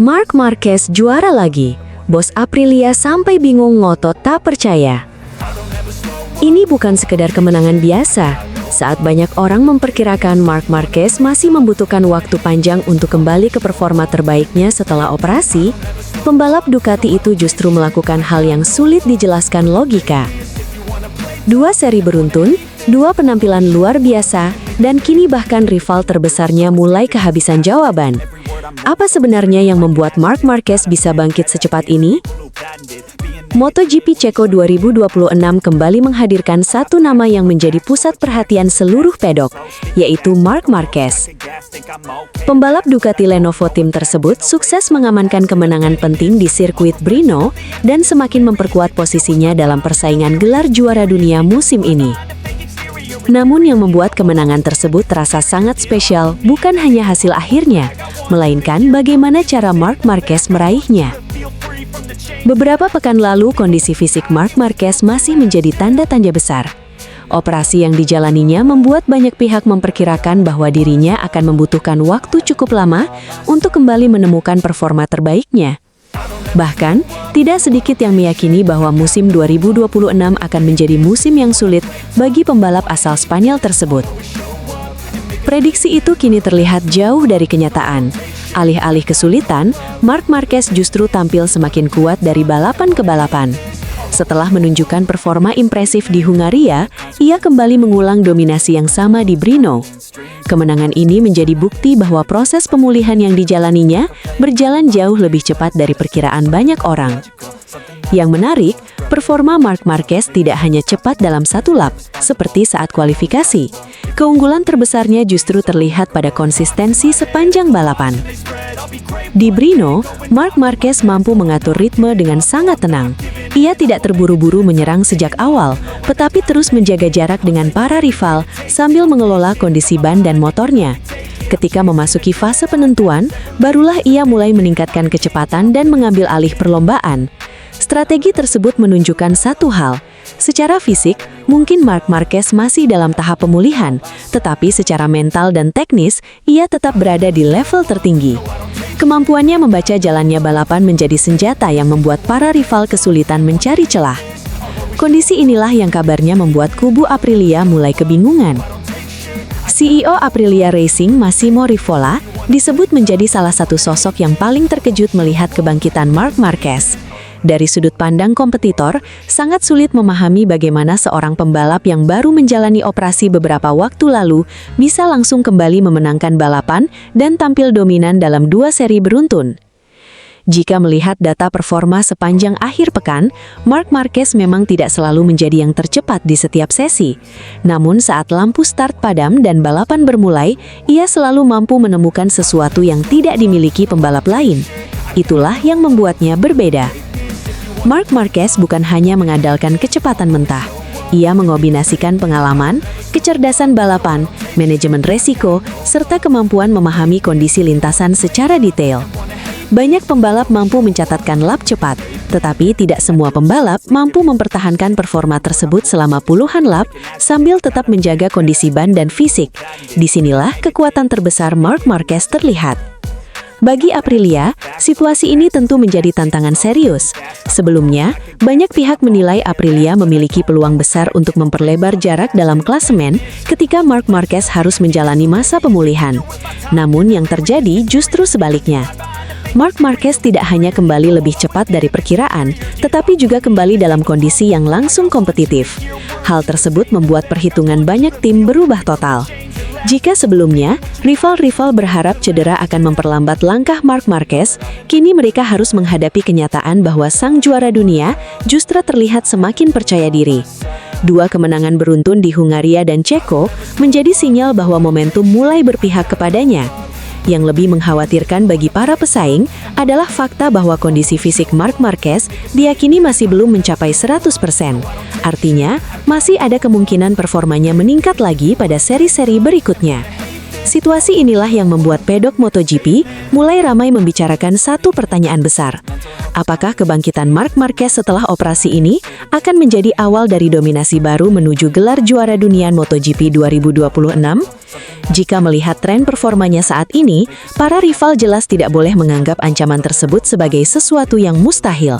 Marc Marquez juara lagi. Bos Aprilia sampai bingung ngotot tak percaya. Ini bukan sekedar kemenangan biasa. Saat banyak orang memperkirakan Marc Marquez masih membutuhkan waktu panjang untuk kembali ke performa terbaiknya setelah operasi, pembalap Ducati itu justru melakukan hal yang sulit dijelaskan logika. 2 seri beruntun, 2 penampilan luar biasa, dan kini bahkan rival terbesarnya mulai kehabisan jawaban. Apa sebenarnya yang membuat Marc Marquez bisa bangkit secepat ini? MotoGP Ceko 2026 kembali menghadirkan satu nama yang menjadi pusat perhatian seluruh pedok, yaitu Marc Marquez. Pembalap Ducati Lenovo Team tersebut sukses mengamankan kemenangan penting di sirkuit Brno dan semakin memperkuat posisinya dalam persaingan gelar juara dunia musim ini. Namun yang membuat kemenangan tersebut terasa sangat spesial bukan hanya hasil akhirnya, melainkan bagaimana cara Marc Marquez meraihnya. Beberapa pekan lalu kondisi fisik Marc Marquez masih menjadi tanda tanya besar. Operasi yang dijalaninya membuat banyak pihak memperkirakan bahwa dirinya akan membutuhkan waktu cukup lama untuk kembali menemukan performa terbaiknya. Bahkan, tidak sedikit yang meyakini bahwa musim 2026 akan menjadi musim yang sulit bagi pembalap asal Spanyol tersebut. Prediksi itu kini terlihat jauh dari kenyataan. Alih-alih kesulitan, Marc Marquez justru tampil semakin kuat dari balapan ke balapan. Setelah menunjukkan performa impresif di Hungaria, ia kembali mengulang dominasi yang sama di Brno. Kemenangan ini menjadi bukti bahwa proses pemulihan yang dijalaninya berjalan jauh lebih cepat dari perkiraan banyak orang. Yang menarik, performa Marc Marquez tidak hanya cepat dalam satu lap, seperti saat kualifikasi. Keunggulan terbesarnya justru terlihat pada konsistensi sepanjang balapan. Di Brno, Marc Marquez mampu mengatur ritme dengan sangat tenang. Ia tidak terburu-buru menyerang sejak awal, tetapi terus menjaga jarak dengan para rival sambil mengelola kondisi ban dan motornya. Ketika memasuki fase penentuan, barulah ia mulai meningkatkan kecepatan dan mengambil alih perlombaan. Strategi tersebut menunjukkan satu hal. Secara fisik, mungkin Marc Marquez masih dalam tahap pemulihan, tetapi secara mental dan teknis, ia tetap berada di level tertinggi. Kemampuannya membaca jalannya balapan menjadi senjata yang membuat para rival kesulitan mencari celah. Kondisi inilah yang kabarnya membuat kubu Aprilia mulai kebingungan. CEO Aprilia Racing Massimo Rivola disebut menjadi salah satu sosok yang paling terkejut melihat kebangkitan Marc Marquez. Dari sudut pandang kompetitor, sangat sulit memahami bagaimana seorang pembalap yang baru menjalani operasi beberapa waktu lalu bisa langsung kembali memenangkan balapan dan tampil dominan dalam 2 seri beruntun. Jika melihat data performa sepanjang akhir pekan, Marc Marquez memang tidak selalu menjadi yang tercepat di setiap sesi. Namun saat lampu start padam dan balapan bermulai, ia selalu mampu menemukan sesuatu yang tidak dimiliki pembalap lain. Itulah yang membuatnya berbeda. Marc Marquez bukan hanya mengandalkan kecepatan mentah. Ia mengombinasikan pengalaman, kecerdasan balapan, manajemen resiko, serta kemampuan memahami kondisi lintasan secara detail. Banyak pembalap mampu mencatatkan lap cepat, tetapi tidak semua pembalap mampu mempertahankan performa tersebut selama puluhan lap sambil tetap menjaga kondisi ban dan fisik. Disinilah kekuatan terbesar Marc Marquez terlihat. Bagi Aprilia, situasi ini tentu menjadi tantangan serius. Sebelumnya, banyak pihak menilai Aprilia memiliki peluang besar untuk memperlebar jarak dalam klasemen ketika Marc Marquez harus menjalani masa pemulihan. Namun yang terjadi justru sebaliknya. Marc Marquez tidak hanya kembali lebih cepat dari perkiraan, tetapi juga kembali dalam kondisi yang langsung kompetitif. Hal tersebut membuat perhitungan banyak tim berubah total. Jika sebelumnya, rival-rival berharap cedera akan memperlambat langkah Marc Marquez, kini mereka harus menghadapi kenyataan bahwa sang juara dunia justru terlihat semakin percaya diri. 2 kemenangan beruntun di Hungaria dan Ceko menjadi sinyal bahwa momentum mulai berpihak kepadanya. Yang lebih mengkhawatirkan bagi para pesaing adalah fakta bahwa kondisi fisik Marc Marquez diyakini masih belum mencapai 100%. Artinya, masih ada kemungkinan performanya meningkat lagi pada seri-seri berikutnya. Situasi inilah yang membuat pedok MotoGP mulai ramai membicarakan satu pertanyaan besar. Apakah kebangkitan Marc Marquez setelah operasi ini akan menjadi awal dari dominasi baru menuju gelar juara dunia MotoGP 2026? Jika melihat tren performanya saat ini, para rival jelas tidak boleh menganggap ancaman tersebut sebagai sesuatu yang mustahil.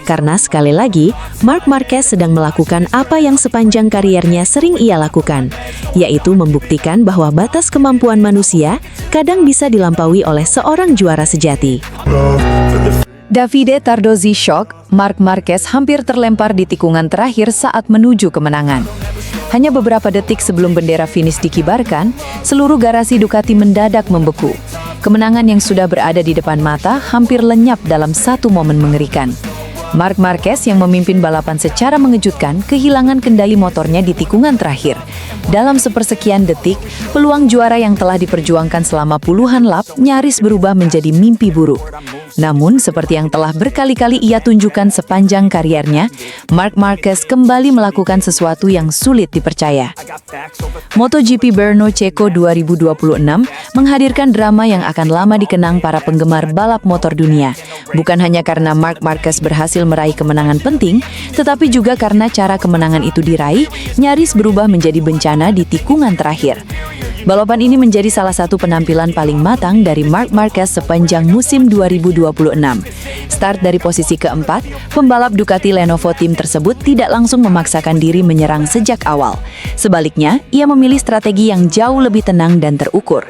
Karena sekali lagi, Marc Marquez sedang melakukan apa yang sepanjang kariernya sering ia lakukan, yaitu membuktikan bahwa batas kemampuan manusia kadang bisa dilampaui oleh seorang juara sejati. Davide Tardozzi shock, Marc Marquez hampir terlempar di tikungan terakhir saat menuju kemenangan. Hanya beberapa detik sebelum bendera finish dikibarkan, seluruh garasi Ducati mendadak membeku. Kemenangan yang sudah berada di depan mata hampir lenyap dalam satu momen mengerikan. Marc Marquez yang memimpin balapan secara mengejutkan kehilangan kendali motornya di tikungan terakhir. Dalam sepersekian detik, peluang juara yang telah diperjuangkan selama puluhan lap nyaris berubah menjadi mimpi buruk. Namun, seperti yang telah berkali-kali ia tunjukkan sepanjang kariernya, Marc Marquez kembali melakukan sesuatu yang sulit dipercaya. MotoGP Brno Ceko 2026 menghadirkan drama yang akan lama dikenang para penggemar balap motor dunia. Bukan hanya karena Marc Marquez berhasil meraih kemenangan penting, tetapi juga karena cara kemenangan itu diraih nyaris berubah menjadi bencana di tikungan terakhir. Balapan ini menjadi salah satu penampilan paling matang dari Marc Marquez sepanjang musim 2026. Start dari posisi keempat, pembalap Ducati Lenovo Team tersebut tidak langsung memaksakan diri menyerang sejak awal. Sebaliknya, ia memilih strategi yang jauh lebih tenang dan terukur.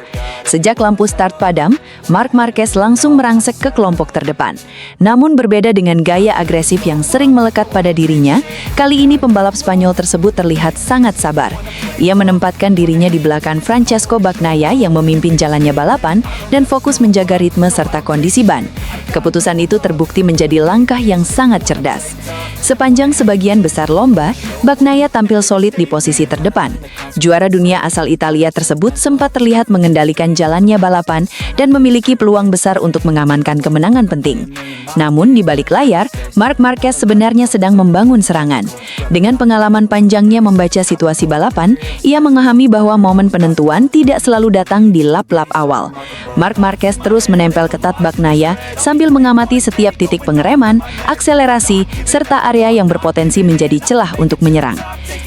Sejak lampu start padam, Marc Marquez langsung merangsek ke kelompok terdepan. Namun berbeda dengan gaya agresif yang sering melekat pada dirinya, kali ini pembalap Spanyol tersebut terlihat sangat sabar. Ia menempatkan dirinya di belakang Francesco Bagnaia yang memimpin jalannya balapan dan fokus menjaga ritme serta kondisi ban. Keputusan itu terbukti menjadi langkah yang sangat cerdas. Sepanjang sebagian besar lomba, Bagnaia tampil solid di posisi terdepan. Juara dunia asal Italia tersebut sempat terlihat mengendalikan jalannya balapan dan memiliki peluang besar untuk mengamankan kemenangan penting. Namun di balik layar, Marc Marquez sebenarnya sedang membangun serangan. Dengan pengalaman panjangnya membaca situasi balapan, ia memahami bahwa momen penentuan tidak selalu datang di lap-lap awal. Marc Marquez terus menempel ketat Bagnaia sambil mengamati setiap titik pengereman, akselerasi, serta area yang berpotensi menjadi celah untuk menyerang.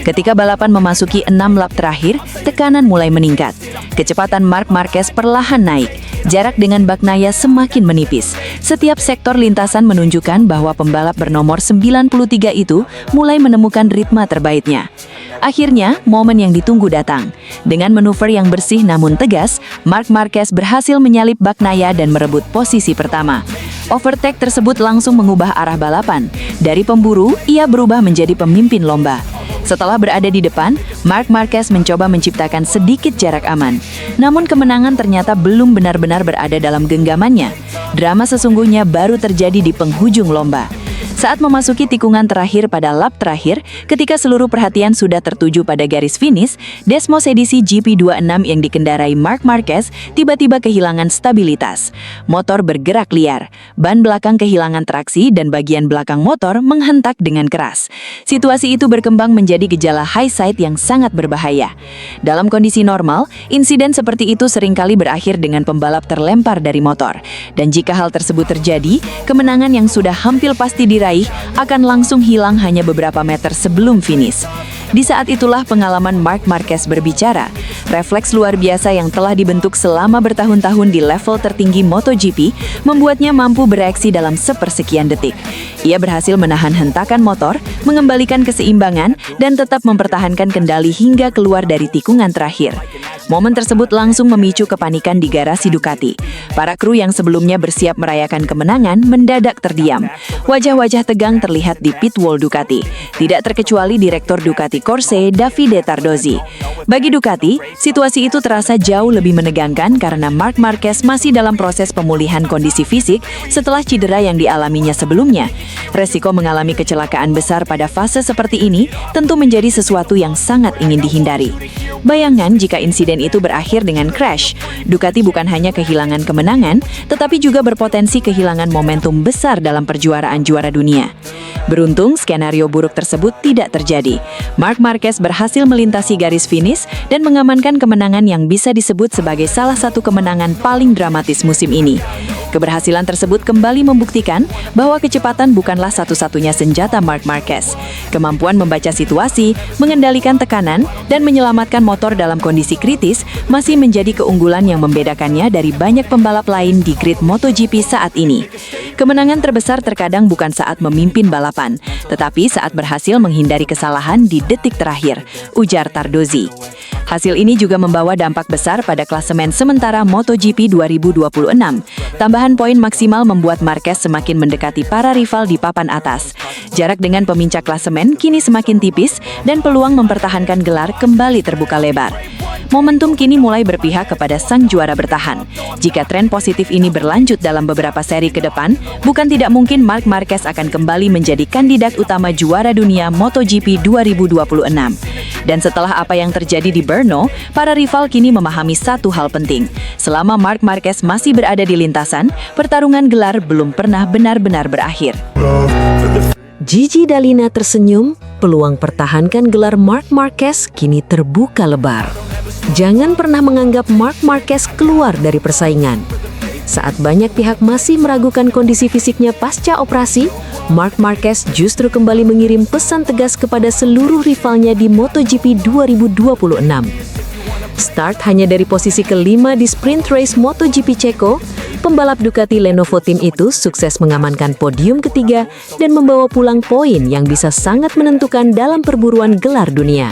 Ketika balapan memasuki 6 lap terakhir, tekanan mulai meningkat. Kecepatan Marc Marquez perlahan naik. Jarak dengan Bagnaia semakin menipis. Setiap sektor lintasan menunjukkan bahwa pembalap bernomor 93 itu mulai menemukan ritme terbaiknya. Akhirnya, momen yang ditunggu datang. Dengan manuver yang bersih namun tegas, Marc Marquez berhasil menyalip Bagnaia dan merebut posisi pertama. Overtake tersebut langsung mengubah arah balapan. Dari pemburu, ia berubah menjadi pemimpin lomba. Setelah berada di depan, Marc Marquez mencoba menciptakan sedikit jarak aman. Namun kemenangan ternyata belum benar-benar berada dalam genggamannya. Drama sesungguhnya baru terjadi di penghujung lomba. Saat memasuki tikungan terakhir pada lap terakhir, ketika seluruh perhatian sudah tertuju pada garis finish, Desmos edisi GP26 yang dikendarai Marc Marquez tiba-tiba kehilangan stabilitas. Motor bergerak liar, ban belakang kehilangan traksi dan bagian belakang motor menghentak dengan keras. Situasi itu berkembang menjadi gejala high side yang sangat berbahaya. Dalam kondisi normal, insiden seperti itu seringkali berakhir dengan pembalap terlempar dari motor. Dan jika hal tersebut terjadi, kemenangan yang sudah hampir pasti diraih akan langsung hilang hanya beberapa meter sebelum finish. Di saat itulah pengalaman Marc Marquez berbicara. Refleks luar biasa yang telah dibentuk selama bertahun-tahun di level tertinggi MotoGP membuatnya mampu bereaksi dalam sepersekian detik. Ia berhasil menahan hentakan motor, mengembalikan keseimbangan, dan tetap mempertahankan kendali hingga keluar dari tikungan terakhir. Momen tersebut langsung memicu kepanikan di garasi Ducati. Para kru yang sebelumnya bersiap merayakan kemenangan mendadak terdiam. Wajah-wajah tegang terlihat di pit wall Ducati. Tidak terkecuali Direktur Ducati Corse, Davide Tardozzi. Bagi Ducati, situasi itu terasa jauh lebih menegangkan karena Marc Marquez masih dalam proses pemulihan kondisi fisik setelah cedera yang dialaminya sebelumnya. Resiko mengalami kecelakaan besar pada fase seperti ini tentu menjadi sesuatu yang sangat ingin dihindari. Bayangkan jika insiden itu berakhir dengan crash. Ducati bukan hanya kehilangan kemenangan, tetapi juga berpotensi kehilangan momentum besar dalam perjuaraan juara dunia. Beruntung, skenario buruk tersebut tidak terjadi. Marc Marquez berhasil melintasi garis finish dan mengamankan kemenangan yang bisa disebut sebagai salah satu kemenangan paling dramatis musim ini. Keberhasilan tersebut kembali membuktikan bahwa kecepatan bukanlah satu-satunya senjata Marc Marquez. Kemampuan membaca situasi, mengendalikan tekanan, dan menyelamatkan motor dalam kondisi kritis masih menjadi keunggulan yang membedakannya dari banyak pembalap lain di grid MotoGP saat ini. Kemenangan terbesar terkadang bukan saat memimpin balapan, tetapi saat berhasil menghindari kesalahan di detik terakhir, ujar Tardozzi. Hasil ini juga membawa dampak besar pada klasemen sementara MotoGP 2026. Tambahan poin maksimal membuat Marquez semakin mendekati para rival di papan atas. Jarak dengan pemincak klasemen kini semakin tipis dan peluang mempertahankan gelar kembali terbuka lebar. Momentum kini mulai berpihak kepada sang juara bertahan. Jika tren positif ini berlanjut dalam beberapa seri ke depan, bukan tidak mungkin Marc Marquez akan kembali menjadi kandidat utama juara dunia MotoGP 2026. Dan setelah apa yang terjadi di Brno, para rival kini memahami satu hal penting. Selama Marc Marquez masih berada di lintasan, pertarungan gelar belum pernah benar-benar berakhir. Gigi Dall'Igna tersenyum, peluang pertahankan gelar Marc Marquez kini terbuka lebar. Jangan pernah menganggap Marc Marquez keluar dari persaingan. Saat banyak pihak masih meragukan kondisi fisiknya pasca operasi, Marc Marquez justru kembali mengirim pesan tegas kepada seluruh rivalnya di MotoGP 2026. Start hanya dari posisi kelima di sprint race MotoGP Ceko, pembalap Ducati Lenovo Team itu sukses mengamankan podium ketiga dan membawa pulang poin yang bisa sangat menentukan dalam perburuan gelar dunia.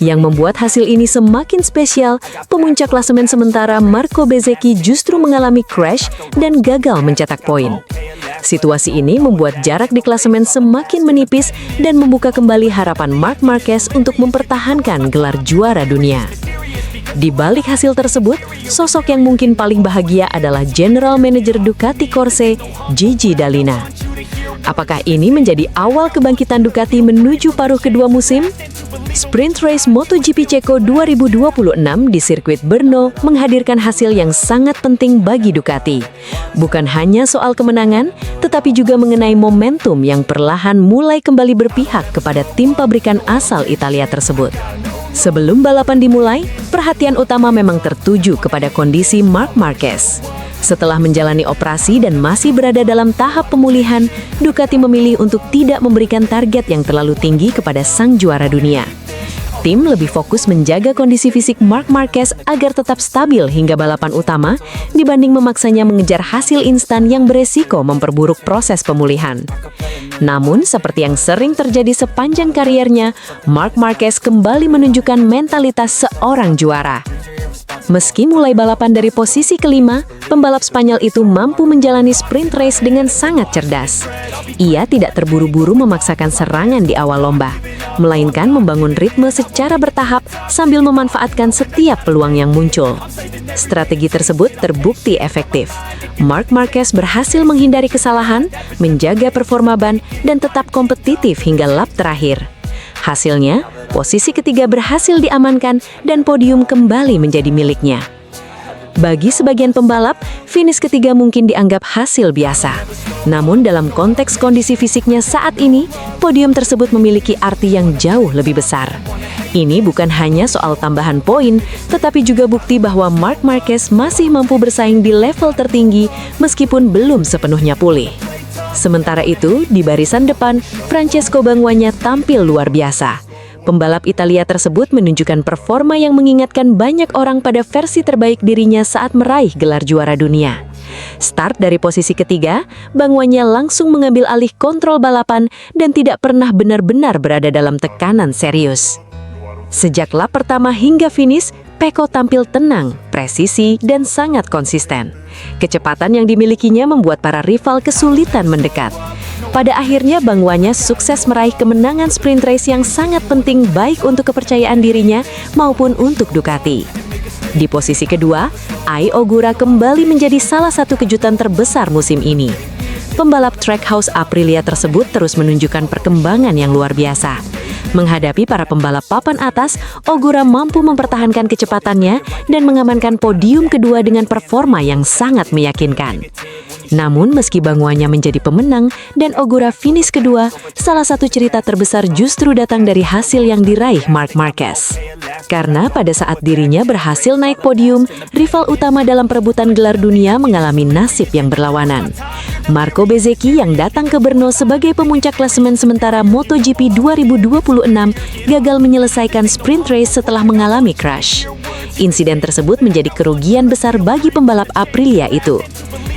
Yang membuat hasil ini semakin spesial, pemuncak klasemen sementara Marco Bezzecchi justru mengalami crash dan gagal mencetak poin. Situasi ini membuat jarak di klasemen semakin menipis dan membuka kembali harapan Marc Marquez untuk mempertahankan gelar juara dunia. Di balik hasil tersebut, sosok yang mungkin paling bahagia adalah General Manager Ducati Corse, Gigi Dall'Igna. Apakah ini menjadi awal kebangkitan Ducati menuju paruh kedua musim? Sprint Race MotoGP Ceko 2026 di sirkuit Brno menghadirkan hasil yang sangat penting bagi Ducati. Bukan hanya soal kemenangan, tetapi juga mengenai momentum yang perlahan mulai kembali berpihak kepada tim pabrikan asal Italia tersebut. Sebelum balapan dimulai, perhatian utama memang tertuju kepada kondisi Marc Marquez. Setelah menjalani operasi dan masih berada dalam tahap pemulihan, Ducati memilih untuk tidak memberikan target yang terlalu tinggi kepada sang juara dunia. Tim lebih fokus menjaga kondisi fisik Marc Marquez agar tetap stabil hingga balapan utama, dibanding memaksanya mengejar hasil instan yang beresiko memperburuk proses pemulihan. Namun, seperti yang sering terjadi sepanjang kariernya, Marc Marquez kembali menunjukkan mentalitas seorang juara. Meski mulai balapan dari posisi kelima, pembalap Spanyol itu mampu menjalani sprint race dengan sangat cerdas. Ia tidak terburu-buru memaksakan serangan di awal lomba, melainkan membangun ritme secara bertahap sambil memanfaatkan setiap peluang yang muncul. Strategi tersebut terbukti efektif. Marc Marquez berhasil menghindari kesalahan, menjaga performa ban, dan tetap kompetitif hingga lap terakhir. Hasilnya, posisi ketiga berhasil diamankan dan podium kembali menjadi miliknya. Bagi sebagian pembalap, finish ketiga mungkin dianggap hasil biasa. Namun dalam konteks kondisi fisiknya saat ini, podium tersebut memiliki arti yang jauh lebih besar. Ini bukan hanya soal tambahan poin, tetapi juga bukti bahwa Marc Marquez masih mampu bersaing di level tertinggi meskipun belum sepenuhnya pulih. Sementara itu, di barisan depan, Francesco Bagnaia tampil luar biasa. Pembalap Italia tersebut menunjukkan performa yang mengingatkan banyak orang pada versi terbaik dirinya saat meraih gelar juara dunia. Start dari posisi ketiga, Bagnaia langsung mengambil alih kontrol balapan dan tidak pernah benar-benar berada dalam tekanan serius. Sejak lap pertama hingga finish, Pecco tampil tenang, presisi, dan sangat konsisten. Kecepatan yang dimilikinya membuat para rival kesulitan mendekat. Pada akhirnya, Bagnaia sukses meraih kemenangan sprint race yang sangat penting baik untuk kepercayaan dirinya maupun untuk Ducati. Di posisi kedua, Ai Ogura kembali menjadi salah satu kejutan terbesar musim ini. Pembalap Trackhouse Aprilia tersebut terus menunjukkan perkembangan yang luar biasa. Menghadapi para pembalap papan atas, Ogura mampu mempertahankan kecepatannya dan mengamankan podium kedua dengan performa yang sangat meyakinkan. Namun meski Banguanya menjadi pemenang dan Ogura finish kedua, salah satu cerita terbesar justru datang dari hasil yang diraih Marc Marquez. Karena pada saat dirinya berhasil naik podium, rival utama dalam perebutan gelar dunia mengalami nasib yang berlawanan. Marco Bezzecchi yang datang ke Brno sebagai pemuncak klasemen sementara MotoGP 2026 gagal menyelesaikan sprint race setelah mengalami crash. Insiden tersebut menjadi kerugian besar bagi pembalap Aprilia itu.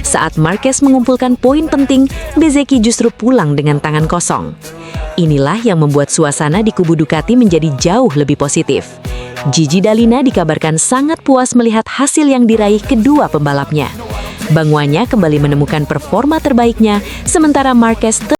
Saat Marquez mengumpulkan poin penting, Bezzecchi justru pulang dengan tangan kosong. Inilah yang membuat suasana di kubu Ducati menjadi jauh lebih positif. Gigi Dall'Igna dikabarkan sangat puas melihat hasil yang diraih kedua pembalapnya. Banguanya kembali menemukan performa terbaiknya, sementara Marquez